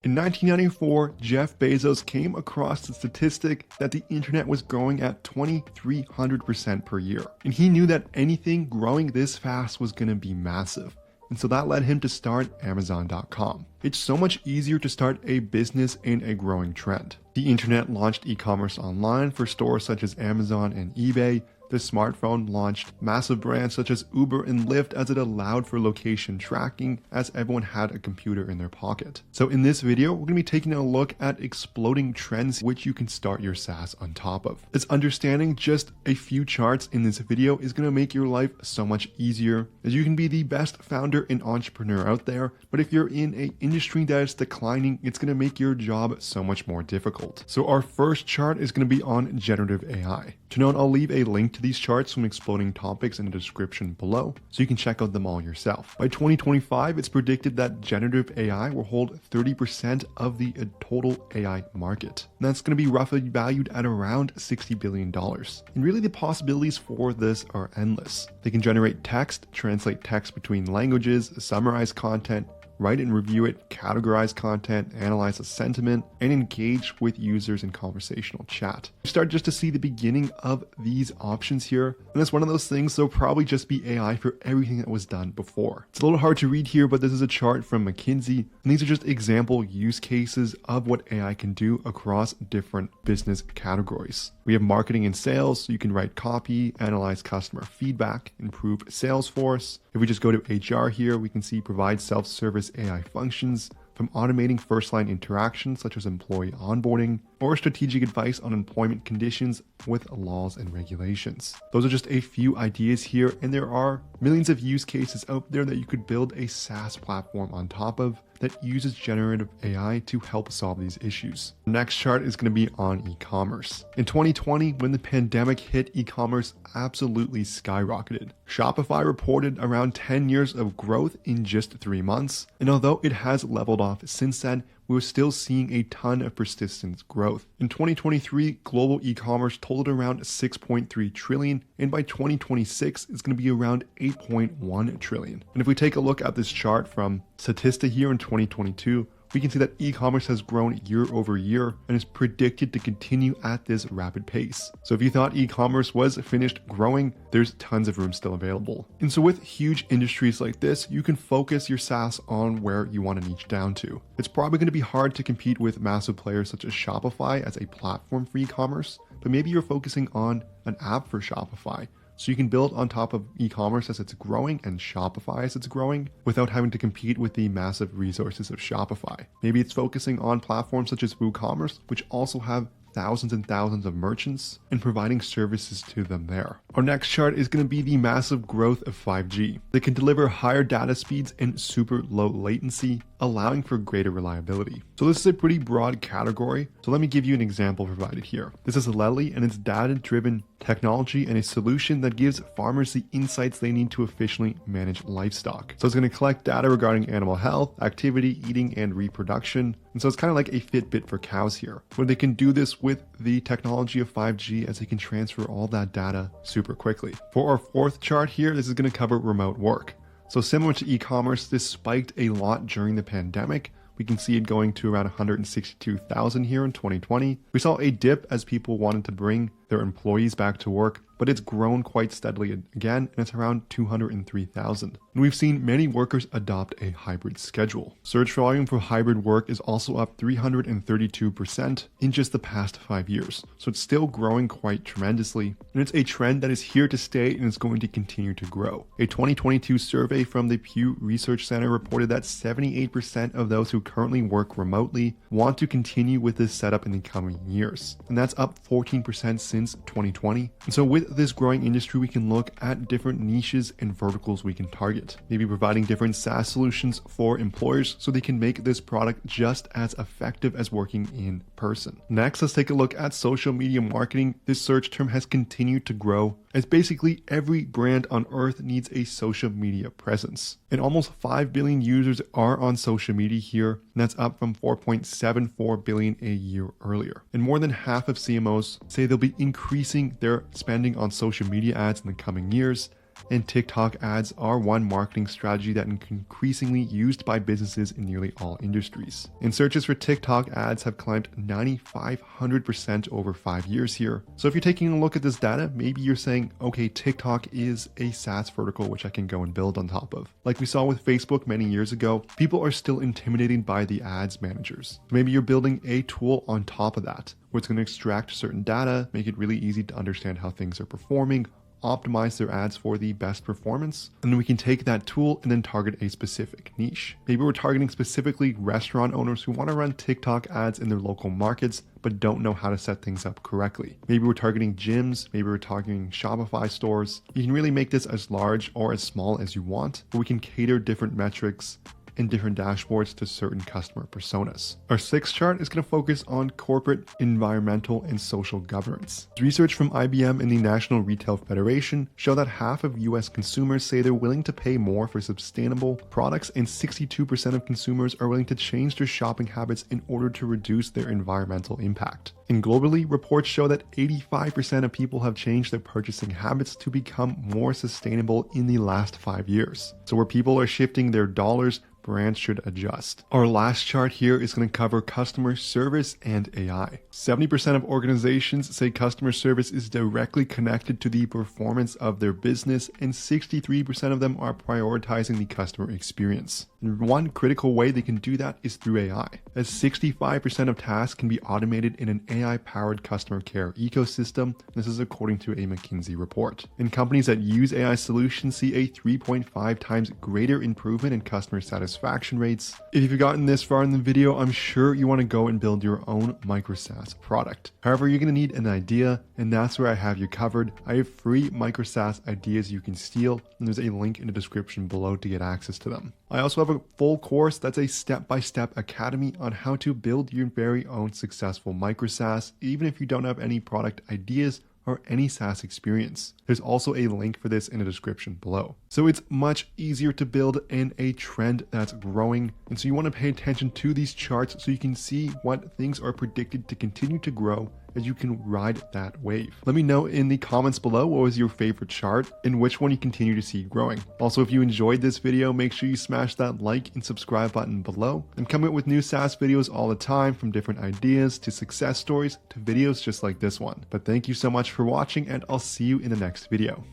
In 1994, Jeff Bezos came across the statistic that the internet was growing at 2,300% per year. And he knew that anything growing this fast was going to be massive. And so that led him to start Amazon.com. It's so much easier to start a business in a growing trend. The internet launched e-commerce online for stores such as Amazon and eBay. The smartphone launched massive brands such as Uber and Lyft as it allowed for location tracking as everyone had a computer in their pocket. So in this video, we're going to be taking a look at exploding trends which you can start your SaaS on top of. It's understanding just a few charts in this video is going to make your life so much easier, as you can be the best founder and entrepreneur out there, but if you're in an industry that is declining, it's going to make your job so much more difficult. So our first chart is going to be on generative AI. To note, I'll leave a link to these charts from exploding topics in the description below, so you can check out them all yourself. By 2025, it's predicted that generative AI will hold 30% of the total AI market. And that's going to be roughly valued at around $60 billion. And really the possibilities for this are endless. They can generate text, translate text between languages, summarize content, write and review it, categorize content, analyze a sentiment, and engage with users in conversational chat. You start just to see the beginning of these options here, and it's one of those things there'll probably just be AI for everything that was done before. It's a little hard to read here, but this is a chart from McKinsey, and these are just example use cases of what AI can do across different business categories. We have marketing and sales, so you can write copy, analyze customer feedback, improve Salesforce. If we just go to HR here, we can see provide self-service AI functions, from automating first-line interactions such as employee onboarding, or strategic advice on employment conditions with laws and regulations. Those are just a few ideas here, and there are millions of use cases out there that you could build a SaaS platform on top of that uses generative AI to help solve these issues. The next chart is going to be on e-commerce. In 2020, when the pandemic hit, e-commerce absolutely skyrocketed. Shopify reported around 10 years of growth in just 3 months, and although it has leveled off since then, we're still seeing a ton of persistent growth. In 2023, global e-commerce totaled around 6.3 trillion, and by 2026, it's going to be around 8.1 trillion. And if we take a look at this chart from Statista here in 2022, we can see that e-commerce has grown year over year and is predicted to continue at this rapid pace. So if you thought e-commerce was finished growing, there's tons of room still available. And so with huge industries like this, you can focus your SaaS on where you want to niche down to. It's probably going to be hard to compete with massive players such as Shopify as a platform for e-commerce, but maybe you're focusing on an app for Shopify. So you can build on top of e-commerce as it's growing and Shopify as it's growing without having to compete with the massive resources of Shopify. Maybe it's focusing on platforms such as WooCommerce, which also have thousands and thousands of merchants and providing services to them there. Our next chart is going to be the massive growth of 5G. They can deliver higher data speeds and super low latency, allowing for greater reliability. So this is a pretty broad category. So let me give you an example provided here. This is Lely, and it's data-driven technology and a solution that gives farmers the insights they need to efficiently manage livestock. So it's going to collect data regarding animal health, activity, eating, and reproduction. And so it's kind of like a Fitbit for cows here, where they can do this with the technology of 5G as they can transfer all that data super quickly. For our fourth chart here, this is going to cover remote work. So similar to e-commerce, this spiked a lot during the pandemic. We can see it going to around 162,000 here in 2020. We saw a dip as people wanted to bring their employees back to work, but it's grown quite steadily again, and it's around 203,000. And we've seen many workers adopt a hybrid schedule. Search volume for hybrid work is also up 332% in just the past 5 years. So it's still growing quite tremendously, and it's a trend that is here to stay and is going to continue to grow. A 2022 survey from the Pew Research Center reported that 78% of those who currently work remotely want to continue with this setup in the coming years. And that's up 14% since 2020. And so with this growing industry, we can look at different niches and verticals we can target, maybe providing different SaaS solutions for employers so they can make this product just as effective as working in person. Next, let's take a look at social media marketing. This search term has continued to grow as basically every brand on earth needs a social media presence. And almost 5 billion users are on social media here, and that's up from 4.74 billion a year earlier. And more than half of CMOs say they'll be increasing their spending on social media ads in the coming years, And TikTok ads are one marketing strategy that is increasingly used by businesses in nearly all industries. And searches for TikTok ads have climbed 9,500% over 5 years here. So if you're taking a look at this data, maybe you're saying, okay, TikTok is a SaaS vertical which I can go and build on top of. Like we saw with Facebook many years ago, people are still intimidated by the ads managers. Maybe you're building a tool on top of that, where it's going to extract certain data, make it really easy to understand how things are performing, optimize their ads for the best performance, and then we can take that tool and then target a specific niche. Maybe we're targeting specifically restaurant owners who want to run TikTok ads in their local markets but don't know how to set things up correctly. Maybe we're targeting gyms, maybe we're targeting Shopify stores. You can really make this as large or as small as you want, but we can cater different metrics and different dashboards to certain customer personas. Our sixth chart is going to focus on corporate, environmental, and social governance. Research from IBM and the National Retail Federation show that half of US consumers say they're willing to pay more for sustainable products, and 62% of consumers are willing to change their shopping habits in order to reduce their environmental impact. And globally, reports show that 85% of people have changed their purchasing habits to become more sustainable in the last 5 years. So where people are shifting their dollars, brands should adjust. Our last chart here is going to cover customer service and AI. 70% of organizations say customer service is directly connected to the performance of their business, and 63% of them are prioritizing the customer experience. And one critical way they can do that is through AI, as 65% of tasks can be automated in an AI-powered customer care ecosystem. This is according to a McKinsey report. And companies that use AI solutions see a 3.5 times greater improvement in customer satisfaction rates. If you've gotten this far in the video, I'm sure you want to go and build your own micro SaaS product. However, you're going to need an idea, and that's where I have you covered. I have free micro SaaS ideas you can steal, and there's a link in the description below to get access to them. I also have a full course that's a step-by-step academy on how to build your very own successful micro SaaS, even if you don't have any product ideas or any SaaS experience. There's also a link for this in the description below. So it's much easier to build in a trend that's growing. And so you want to pay attention to these charts so you can see what things are predicted to continue to grow, as you can ride that wave. Let me know in the comments below what was your favorite chart and which one you continue to see growing. Also, if you enjoyed this video, make sure you smash that like and subscribe button below. I'm coming with new SaaS videos all the time, from different ideas to success stories to videos just like this one. But thank you so much for watching, and I'll see you in the next video.